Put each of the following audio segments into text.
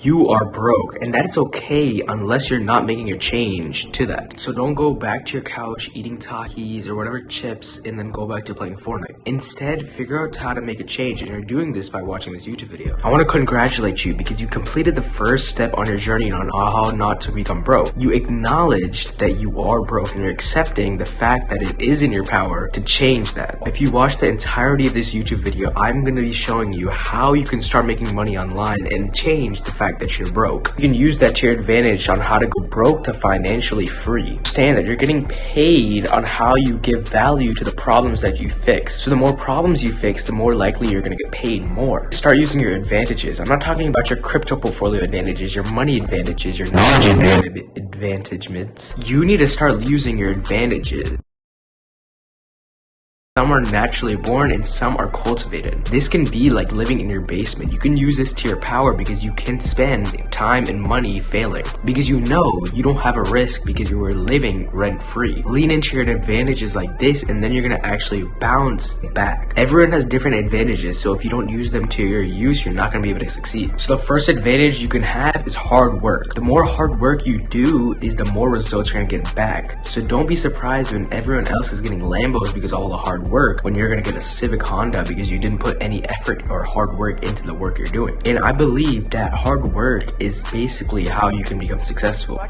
you are broke, and that's okay unless you're not making a change to that. So don't go back to your couch eating Takis or whatever chips and then go back to playing Fortnite. Instead, figure out how to make a change, and you're doing this by watching this YouTube video. I want to congratulate you because you completed the first step on your journey on how not to become broke. You acknowledged that you are broke and you're accepting the fact that it is in your power to change that. If you watch the entirety of this YouTube video, I'm going to be showing you how you can start making money online and change the fact that you're broke. You can use that to your advantage on how to go broke to financially free. Understand that you're getting paid on how you give value to the problems that you fix. So the more problems you fix, the more likely you're going to get paid more. Start using your advantages. I'm not talking about your crypto portfolio advantages, your money advantages, your knowledge advantagements. You need to start using your advantages. Some are naturally born and some are cultivated. This can be like living in your basement. You can use this to your power because you can spend time and money failing. Because you know you don't have a risk because you were living rent-free. Lean into your advantages like this and then you're gonna actually bounce back. Everyone has different advantages, so if you don't use them to your use, you're not gonna be able to succeed. So the first advantage you can have is hard work. The more hard work you do is the more results you're gonna get back. So don't be surprised when everyone else is getting Lambos because of all the hard work when you're gonna get a Civic Honda because you didn't put any effort or hard work into the work you're doing. And I believe that hard work is basically how you can become successful.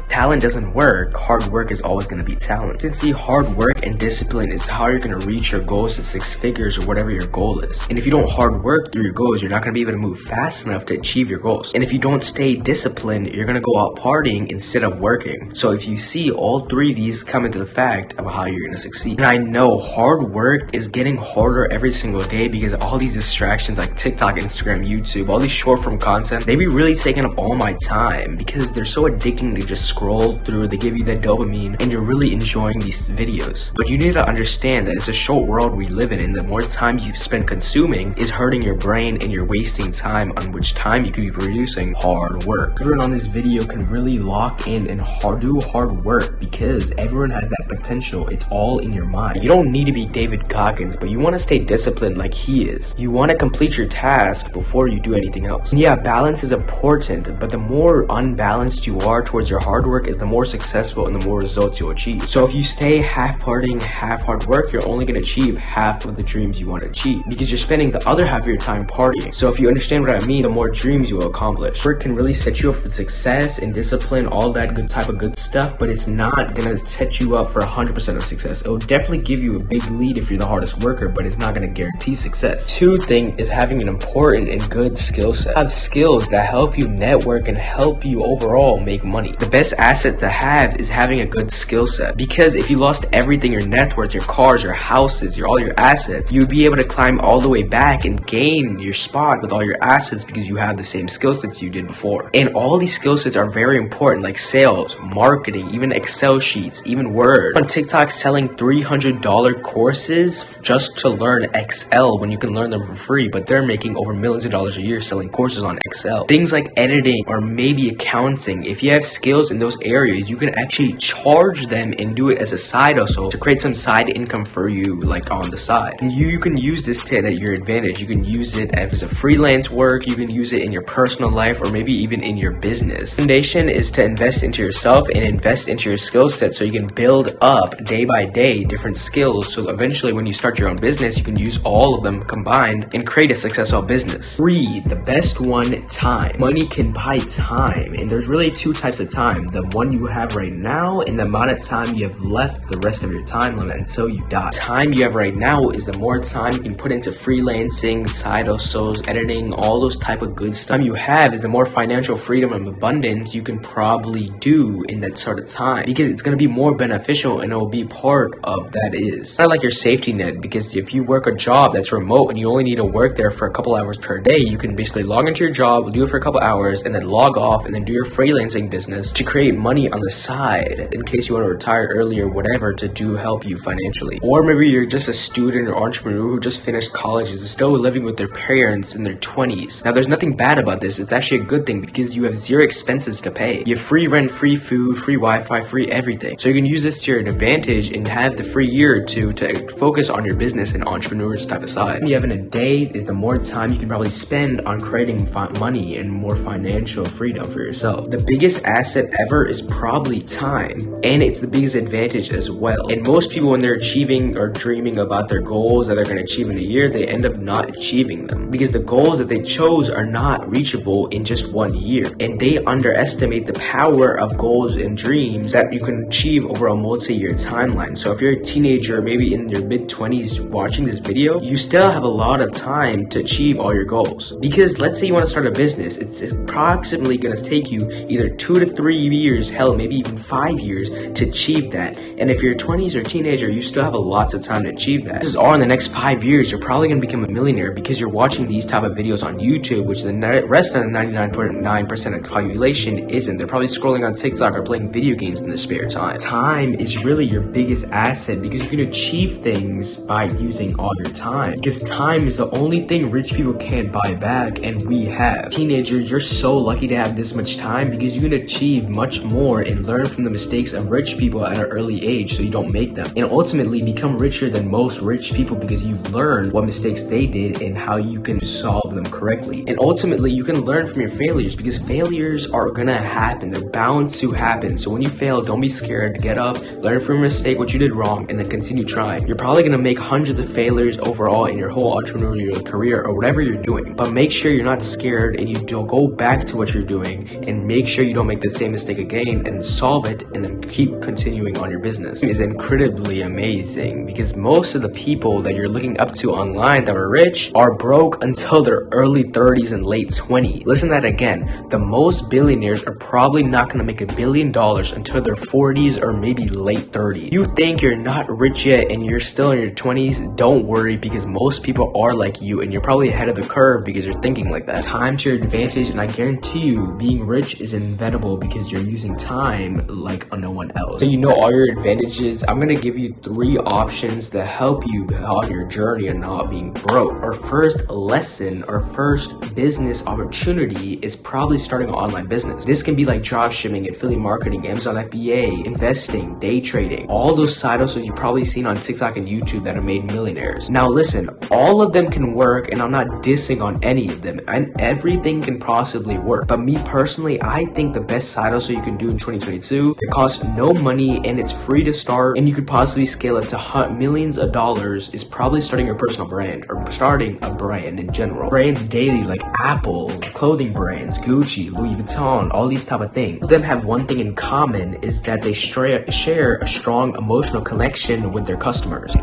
Talent doesn't work, hard work is always gonna beat talent. Since hard work and discipline is how you're gonna reach your goals to 6 figures or whatever your goal is. And if you don't hard work through your goals, you're not gonna be able to move fast enough to achieve your goals. And if you don't stay disciplined, you're gonna go out partying instead of working. So if you see all 3 of these come into the fact of how you're gonna succeed. And I know hard work is getting harder every single day because all these distractions like TikTok, Instagram, YouTube, all these short form content, they be really taking up all my time because they're so addicting to just scroll through. They give you that dopamine and you're really enjoying these videos. But you need to understand that it's a short world we live in, and the more time you spend consuming is hurting your brain and you're wasting time on which time you could be producing hard work. Everyone on this video can really lock in and do hard work because everyone has that potential. It's all in your mind. You don't need to be David Goggins, but you want to stay disciplined like he is. You want to complete your task before you do anything else. And yeah, balance is important, but the more unbalanced you are towards your hard work is the more successful and the more results you'll achieve. So if you stay half partying, half hard work, you're only going to achieve half of the dreams you want to achieve because you're spending the other half of your time partying. So if you understand what I mean, the more dreams you will accomplish. Work can really set you up for success and discipline, all that good type of good stuff, but it's not going to set you up for 100% of success. It will definitely give you a big lead if you're the hardest worker, but it's not going to guarantee success. 2 thing is having an important and good skill set. Have skills that help you network and help you overall make money. The best asset to have is having a good skill set, because if you lost everything, your net worth, your cars, your houses, all your assets, you'd be able to climb all the way back and gain your spot with all your assets because you have the same skill sets you did before. And all these skill sets are very important, like sales, marketing, even Excel sheets, even Word. On TikTok selling $300 courses just to learn Excel when you can learn them for free, but they're making over millions of dollars a year selling courses on Excel. Things like editing or maybe accounting, if you have skills in those areas, you can actually charge them and do it as a side hustle to create some side income for you, like on the side. And you can use this to your advantage. You can use it as a freelance work, you can use it in your personal life, or maybe even in your business. Foundation is to invest into yourself and invest into your skill set so you can build up day by day different skills, so eventually when you start your own business, you can use all of them combined and create a successful business. 3, the best one, time. Money can buy time, and there's really 2 types of time: the one you have right now and the amount of time you have left the rest of your time limit until you die. Time you have right now is the more time you can put into freelancing, side hustles, editing, all those type of good stuff you have is the more financial freedom and abundance you can probably do in that sort of time, because it's going to be more beneficial and it will be part of that is. It's not like your safety net, because if you work a job that's remote and you only need to work there for a couple hours per day, you can basically log into your job, do it for a couple hours, and then log off and then do your freelancing business to create money on the side in case you want to retire early or whatever to help you financially. Or maybe you're just a student or entrepreneur who just finished college, is still living with their parents in their 20s. Now there's nothing bad about this. It's actually a good thing because you have 0 expenses to pay. You have free rent, free food, free Wi-Fi, free everything. So you can use this to your advantage and have the free year or two to focus on your business and entrepreneurs type of side. What you have in a day is the more time you can probably spend on creating money and more financial freedom for yourself. The biggest asset ever is probably time, and it's the biggest advantage as well. And most people, when they're achieving or dreaming about their goals that they're going to achieve in a year, they end up not achieving them because the goals that they chose are not reachable in just 1 year, and they underestimate the power of goals and dreams that you can achieve over a multi-year timeline. So if you're a teenager, maybe in your mid-20s watching this video, you still have a lot of time to achieve all your goals. Because let's say you want to start a business, it's approximately going to take you either 2 to 3 years, hell, maybe even 5 years to achieve that. And if you're 20s or teenager, you still have a lots of time to achieve that. This is all in the next 5 years, you're probably going to become a millionaire because you're watching these type of videos on YouTube, which the rest of the 99.9% of the population isn't. They're probably scrolling on TikTok or playing video games in their spare time. Time is really your biggest asset because you can achieve things by using all your time. Because time is the only thing rich people can't buy back, and we have. Teenagers, you're so lucky to have this much time because you can achieve much more and learn from the mistakes of rich people at an early age so you don't make them. And ultimately become richer than most rich people because you learn what mistakes they did and how you can solve them correctly. And ultimately you can learn from your failures because failures are gonna happen. They're bound to happen. So when you fail, don't be scared. Get up, learn from your mistake, what you did wrong, and then continue trying. You're probably gonna make hundreds of failures overall in your whole entrepreneurial career or whatever you're doing. But make sure you're not scared and you don't go back to what you're doing, and make sure you don't make the same mistake again and solve it, and then keep continuing on your business. It is incredibly amazing because most of the people that you're looking up to online that are rich are broke until their early 30s and late 20s. Listen to that again. The most billionaires are probably not going to make $1 billion until their 40s or maybe late 30s. You think you're not rich yet and you're still in your 20s? Don't worry, because most people are like you and you're probably ahead of the curve because you're thinking like that. Time to your advantage, and I guarantee you being rich is inevitable because you're using time like no one else. So you know all your advantages. I'm going to give you 3 options to help you on your journey of not being broke. Our first lesson, our first business opportunity is probably starting an online business. This can be like dropshipping, affiliate marketing, Amazon FBA, investing, day trading, all those side hustles you've probably seen on TikTok and YouTube that have made millionaires. Now listen, all of them can work, and I'm not dissing on any of them, and everything can possibly work. But me personally, I think the best side hustle you can do in 2022, it costs no money and it's free to start, and you could possibly scale up to millions of dollars, is probably starting your personal brand or starting a brand in general. Brands daily like Apple, clothing brands, Gucci, Louis Vuitton, all these type of things. Them have one thing in common, is that they share a strong emotional connection with their customers.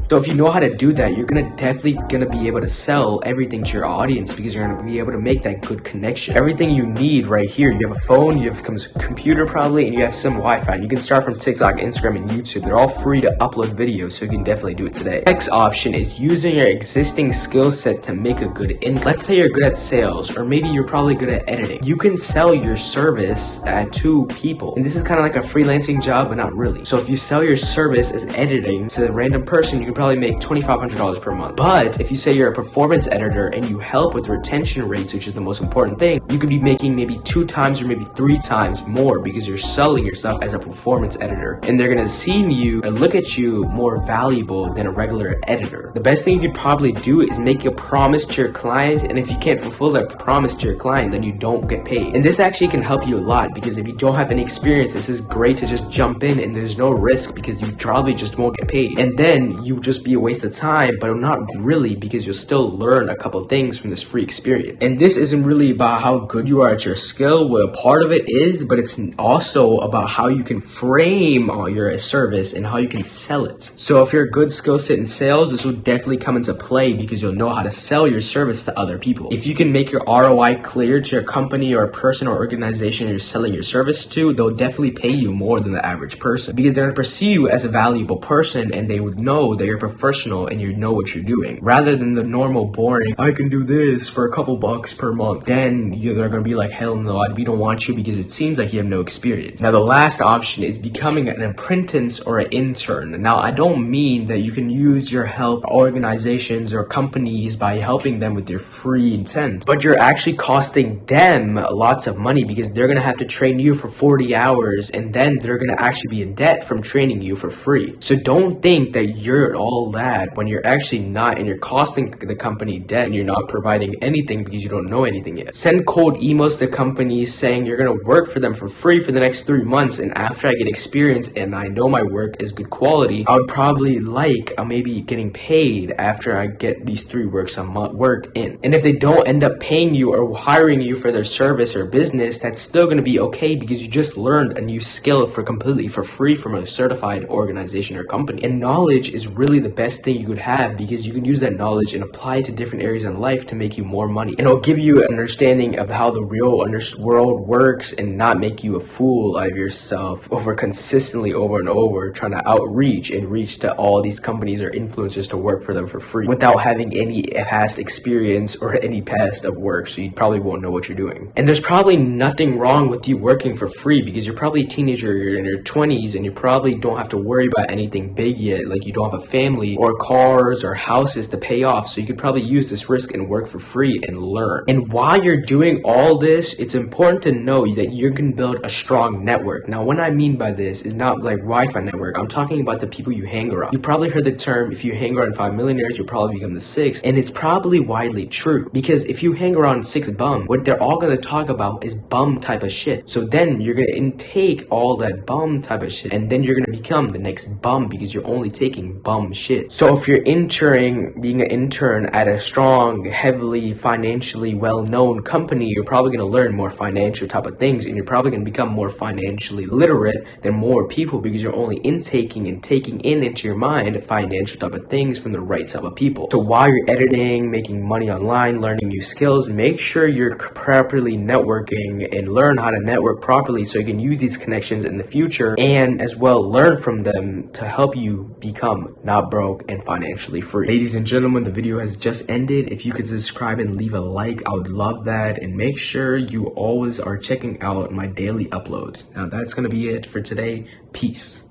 So if you know how to do that, you're definitely gonna be able to sell everything to your audience because you're gonna be able to make that good connection. Everything you need right here. You have a phone, you have a computer probably, and you have some Wi-Fi. You can start from TikTok, Instagram, and YouTube. They're all free to upload videos, so you can definitely do it today. Next option is using your existing skill set to make a good income. Let's say you're good at sales, or maybe you're probably good at editing. You can sell your service to people, and this is kind of like a freelancing job, but not really. So if you sell your service as editing to a random person, you can probably make $2,500 per month. But if you say you're a performance editor and you help with retention rates, which is the most important thing, you could be making maybe 2 times or maybe 3 times more because you're selling yourself as a performance editor, and they're gonna see you and look at you more valuable than a regular editor. The best thing you could probably do is make a promise to your client, and if you can't fulfill that promise to your client, then you don't get paid. And this actually can help you a lot because if you don't have any experience, this is great to just jump in and there's no risk because you probably just won't get paid. And then you just be a waste of time, but not really, because you'll still learn a couple things from this free experience. And this isn't really about how good you are at your skill, well, part of it is, but it's also about how you can frame your service and how you can sell it. So if you're a good skill set in sales, this will definitely come into play because you'll know how to sell your service to other people. If you can make your ROI clear to your company or a person or organization you're selling your service to, they'll definitely pay you more than the average person because they're going to perceive you as a valuable person, and they would know that you're you're a professional and you know what you're doing, rather than the normal boring, I can do this for a couple bucks per month. Then they're gonna be like, hell no, we don't want you because it seems like you have no experience. Now the last option is becoming an apprentice or an intern. Now I don't mean that you can use your help organizations or companies by helping them with your free intent, but you're actually costing them lots of money because they're gonna have to train you for 40 hours and then they're gonna actually be in debt from training you for free. So don't think that you're all that when you're actually not, and you're costing the company debt and you're not providing anything because you don't know anything yet. Send cold emails to companies saying you're gonna work for them for free for the next 3 months, and after I get experience and I know my work is good quality, I would probably maybe getting paid after I get these 3 weeks a month work in. And if they don't end up paying you or hiring you for their service or business, that's still gonna be okay because you just learned a new skill completely for free from a certified organization or company. And knowledge is really the best thing you could have because you can use that knowledge and apply it to different areas in life to make you more money. And it'll give you an understanding of how the real world works and not make you a fool out of yourself consistently over and over trying to outreach and reach to all these companies or influencers to work for them for free without having any past experience or any past of work. So you probably won't know what you're doing. And there's probably nothing wrong with you working for free because you're probably a teenager, you're in your 20s, and you probably don't have to worry about anything big yet. Like you don't have a family or cars or houses to pay off. So you could probably use this risk and work for free and learn. And while you're doing all this, it's important to know that you can build a strong network. Now, what I mean by this is not like Wi-Fi network. I'm talking about the people you hang around. You probably heard the term, if you hang around 5 millionaires, you'll probably become the 6th. And it's probably widely true because if you hang around 6 bum, what they're all going to talk about is bum type of shit. So then you're going to intake all that bum type of shit, and then you're going to become the next bum because you're only taking bum shit. So if you're being an intern at a strong, heavily financially well-known company, you're probably going to learn more financial type of things, and you're probably going to become more financially literate than more people because you're only intaking and taking into your mind financial type of things from the right type of people. So while you're editing, making money online, learning new skills, make sure you're properly networking and learn how to network properly so you can use these connections in the future and as well learn from them to help you become not broke and financially free. Ladies and gentlemen, the video has just ended. If you could subscribe and leave a like, I would love that. And make sure you always are checking out my daily uploads. Now that's going to be it for today. Peace.